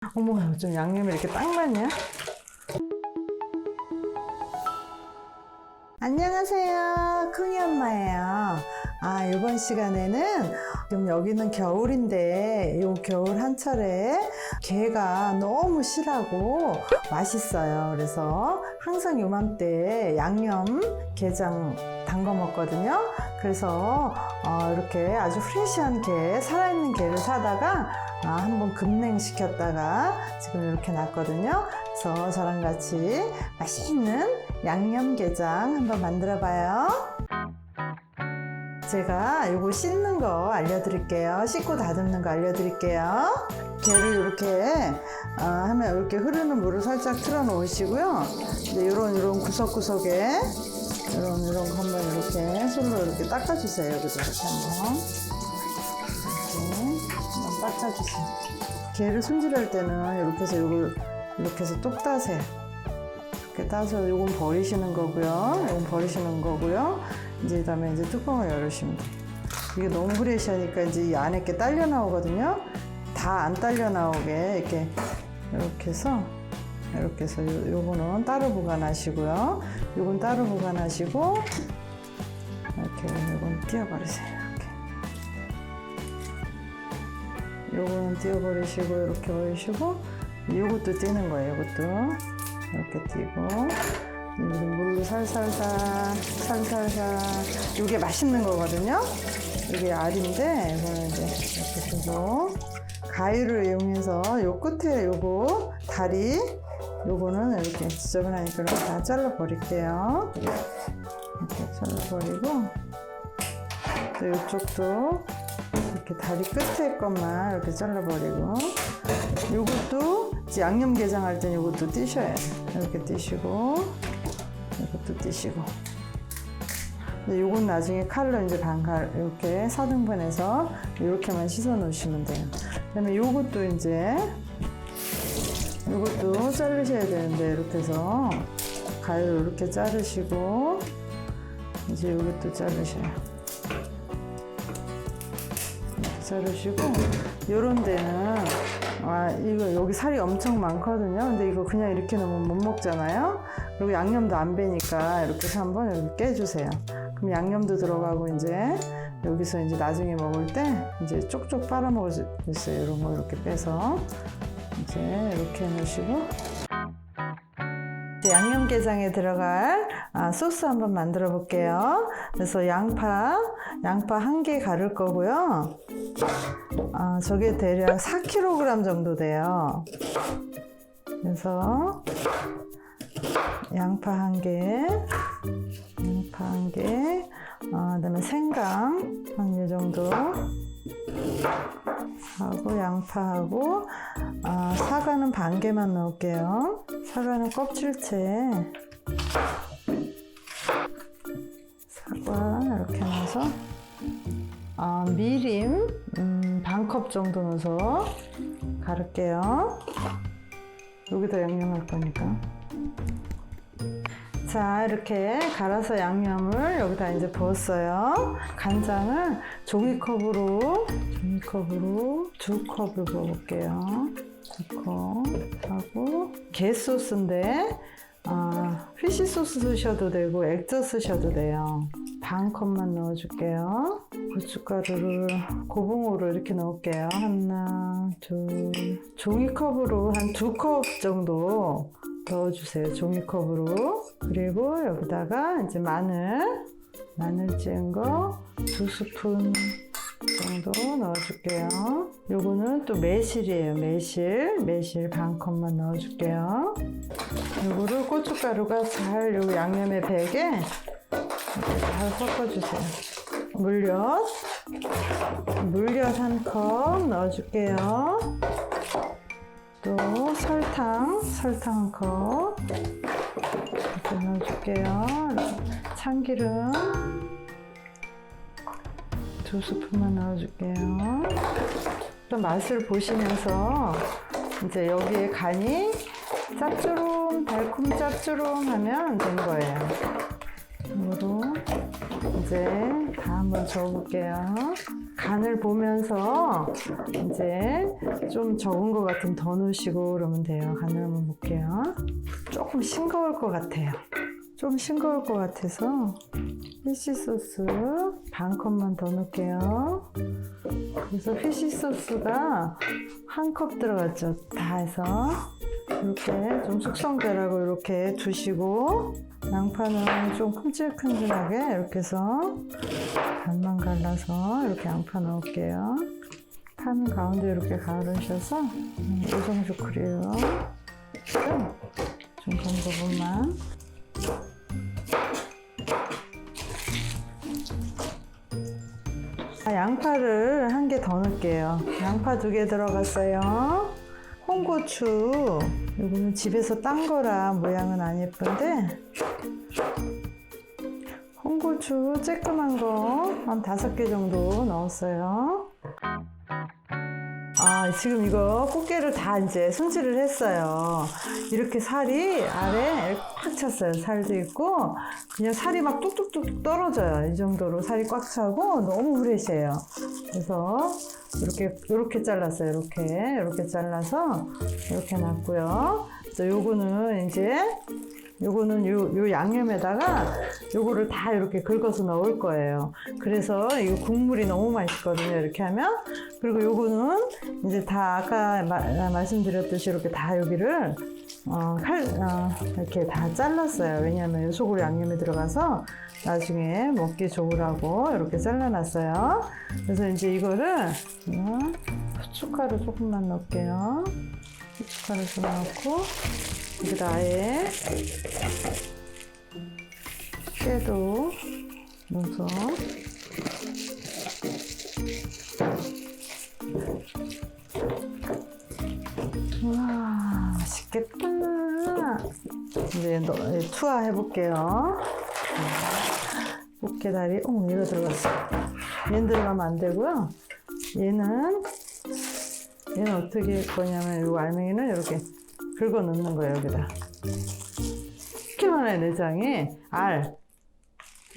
어머, 좀 양념이 이렇게 딱 맞냐? 안녕하세요, 쿵이 엄마예요. 이번 시간에는 지금 여기는 겨울인데 요 겨울 한철에 게가 너무 실하고 맛있어요. 그래서 항상 요맘때 양념 게장 담궈 먹거든요. 그래서 이렇게 아주 프레시한 게, 살아있는 게를 사다가 한번 급냉시켰다가 지금 이렇게 놨거든요. 그래서 저랑 같이 맛있는 양념게장 한번 만들어 봐요. 제가 요거 씻는 거 알려드릴게요. 씻고 다듬는 거 알려드릴게요. 게를 이렇게 하면 이렇게 흐르는 물을 살짝 틀어 놓으시고요. 이제 요런 구석구석에 이런 거 한번 이렇게 손으로 이렇게 닦아주세요. 여기도 이렇게 한번 닦아주세요. 게를 손질할 때는 이렇게 해서 요걸 이렇게 해서 뚝 따세요. 이렇게 따서 요건 버리시는 거고요. 요건 버리시는 거고요. 이제 그다음에 이제 뚜껑을 열으시면 돼요. 이게 너무 프레시하니까 이제 이 안에 게 딸려 나오거든요. 다 안 딸려 나오게 이렇게 해서 요거는 따로 보관하시고요. 요건 따로 보관하시고 이렇게 요건 띄워버리세요. 이렇게. 요거는 띄워버리시고 이렇게 버리시고 요것도 띄는 거예요. 요것도 이렇게 띄고. 물로 살살살 이게 맛있는 거거든요. 이게 알인데 이거는 이제 이렇게 해서 가위를 이용해서 요 끝에 요거 다리 요거는 이렇게 지저분하니까 다 잘라 버릴게요. 이렇게 잘라 버리고 또 이쪽도 이렇게 다리 끝에 것만 이렇게 잘라 버리고 요것도 이제 양념게장 할 땐 요것도 띄셔야 돼요. 이렇게 띄시고 이것도 띄시고. 요건 나중에 칼로 이제 반칼 이렇게 4등분해서 이렇게만 씻어 놓으시면 돼요. 그다음에 요것도 이제 요것도 자르셔야 되는데 이렇게 해서 가위로 이렇게 자르시고 이제 요것도 자르셔요. 이렇게 자르시고 요런 데는 이거 여기 살이 엄청 많거든요. 근데 이거 그냥 이렇게 넣으면 못 먹잖아요. 그리고 양념도 안 배니까 이렇게 해서 한번 이렇게 깨주세요. 그럼 양념도 들어가고 이제 여기서 이제 나중에 먹을 때 이제 쪽쪽 빨아 먹을 수 있어요. 이런 거 이렇게 빼서 이제 이렇게 해놓으시고 이제 양념게장에 들어갈 소스 한번 만들어 볼게요. 그래서 양파 1개 가를 거고요. 저게 대략 4kg 정도 돼요. 그래서 양파 1개, 그다음에 생강 한 이 정도 하고 양파하고 사과는 반 개만 넣을게요. 사과는 껍질째 사과 이렇게 넣어서 미림 반컵 정도 넣어서 가를게요. 여기다 양념할 거니까. 자, 이렇게 갈아서 양념을 여기다 이제 부었어요. 간장을 종이컵으로 2컵을 부어볼게요. 2컵 하고 게 소스인데 피쉬 소스 쓰셔도 되고 액젓 쓰셔도 돼요. 반 컵만 넣어줄게요. 고춧가루를 고봉으로 이렇게 넣을게요. 하나, 둘, 종이컵으로 한 2컵 정도 넣어주세요. 종이컵으로. 그리고 여기다가 이제 마늘 찌은 거 2스푼 정도 넣어줄게요. 요거는 또 매실이에요. 매실 반 컵만 넣어줄게요. 요거를 고춧가루가 잘 요 양념에 배게 이렇게 잘 섞어주세요. 물엿 1컵 넣어줄게요. 또 설탕 1컵 이렇게 넣어줄게요. 참기름 2스푼만 넣어줄게요. 또 맛을 보시면서 이제 여기에 간이 달콤 짭조름 하면 된 거예요. 이거로 이제 다 한번 저어볼게요. 간을 보면서 이제 좀 적은 것 같으면 더 넣으시고 그러면 돼요. 간을 한번 볼게요. 조금 싱거울 것 같아요. 좀 싱거울 것 같아서 피쉬 소스 반 컵만 더 넣을게요. 그래서 피쉬 소스가 한 컵 들어갔죠. 다 해서 이렇게 좀 숙성되라고 이렇게 두시고, 양파는 좀 큼질큼질하게 이렇게 해서 반만 갈라서 이렇게 양파 넣을게요. 판 가운데 이렇게 가르셔서 오정주크리요. 좀 간 부분만. 양파를 한 개 더 넣을게요. 양파 2개 들어갔어요. 홍고추, 이거는 집에서 딴 거라 모양은 안 예쁜데, 홍고추 쬐끄만 거 한 5개 정도 넣었어요. 지금 이거 꽃게를 다 이제 손질을 했어요. 이렇게 살이 아래 꽉 찼어요. 살도 있고, 그냥 살이 막 뚝뚝뚝 떨어져요. 이 정도로 살이 꽉 차고 너무 프레시해요. 그래서 이렇게 잘랐어요. 이렇게 잘라서 이렇게 놨고요. 또 요거는 요 양념에다가 요거를 다 이렇게 긁어서 넣을 거예요. 그래서 이거 국물이 너무 맛있거든요. 이렇게 하면. 그리고 요거는 이제 다 아까 말씀드렸듯이 이렇게 다 여기를 이렇게 다 잘랐어요. 왜냐하면 소고기 양념이 들어가서 나중에 먹기 좋으라고 이렇게 잘라놨어요. 그래서 이제 이거를 후춧가루 조금만 넣을게요. 후춧가루 좀 넣고, 여기다 아예 깨도 넣어서 와, 맛있겠다. 이제 투하 해볼게요. 꽃게다리, 이거 들어갔어. 얘는 들어가면 안 되고요. 얘는 어떻게 할 거냐면, 이 알맹이는 이렇게 긁어 넣는 거예요, 여기다. 이렇게 많아요, 내장에. 알.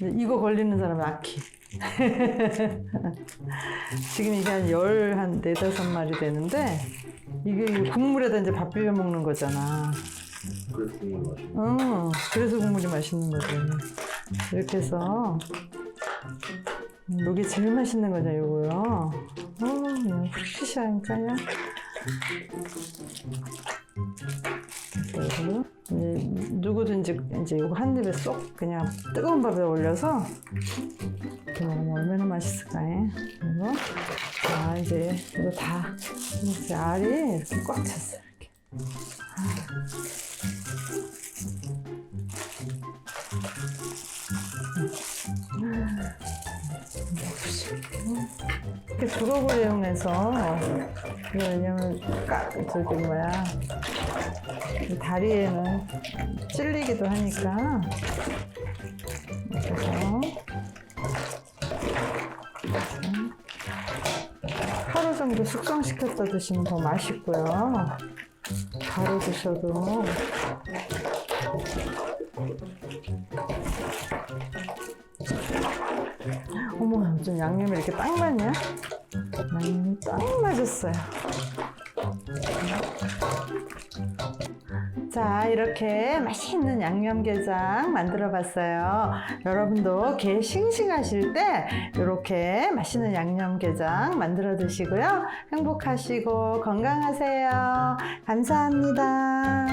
이거 걸리는 사람은 아키. 지금 이게 한 4-5마리 되는데, 이게 국물에다 이제 밥 비벼 먹는 거잖아. 그래서 국물이 맛있네. 그래서 국물이 맛있는 거지. 이렇게 해서, 이게 제일 맛있는 거죠, 이거요. 그냥 프레시하니까요. 그리고 누구든지 이제 이거 한 입에 쏙 그냥 뜨거운 밥에 올려서 이렇게 먹으면 얼마나 맛있을까요? 그리고 이제 이거 다 이제 알이 이렇게 꽉 찼어요. 이렇게. 이렇게 주걱을 이용해서, 왜냐면 다리에는 찔리기도 하니까, 그래서 하루 정도 숙성시켰다 드시면 더 맛있고요. 바로 드셔도. 어머, 좀 양념이 이렇게 딱 맞냐? 양념이 딱 맞았어요. 자, 이렇게 맛있는 양념게장 만들어 봤어요. 여러분도 게 싱싱하실 때 이렇게 맛있는 양념게장 만들어 드시고요. 행복하시고 건강하세요. 감사합니다.